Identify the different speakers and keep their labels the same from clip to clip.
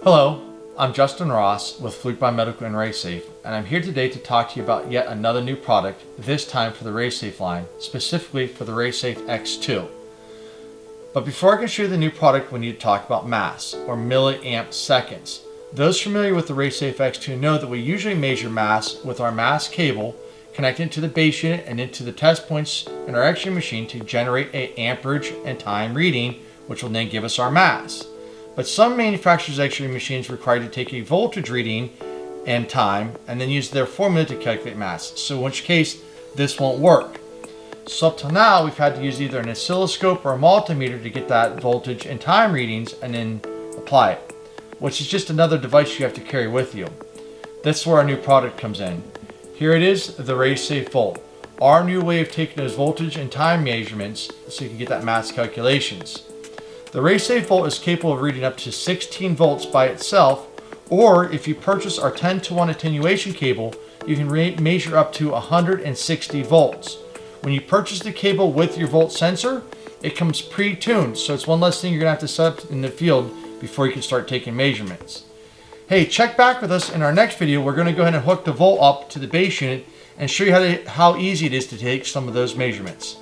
Speaker 1: Hello, I'm Justin Ross with Fluke Biomedical and RaySafe, and I'm here today to talk to you about yet another new product, this time for the RaySafe line, specifically for the RaySafe X2. But before I can show you the new product, we need to talk about mAs, or milliamp seconds. Those familiar with the RaySafe X2 know that we usually measure mAs with our mAs cable connected to the base unit and into the test points in our X-ray machine to generate an amperage and time reading, which will then give us our mAs. But some manufacturers' X-ray machines require to take a voltage reading and time and then use their formula to calculate mAs, so in which case this won't work. So up till now we've had to use either an oscilloscope or a multimeter to get that voltage and time readings and then apply it, which is just another device you have to carry with you. That's where our new product comes in. Here it is, the RaySafe Volt, our new way of taking those voltage and time measurements so you can get that mAs calculations. The RaySafe Volt is capable of reading up to 16 volts by itself, or if you purchase our 10-to-1 attenuation cable, you can measure up to 160 volts. When you purchase the cable with your volt sensor, it comes pre-tuned, so it's one less thing you're going to have to set up in the field before you can start taking measurements. Hey, check back with us in our next video. We're going to go ahead and hook the volt up to the base unit and show you how easy it is to take some of those measurements.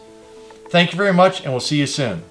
Speaker 1: Thank you very much, and we'll see you soon.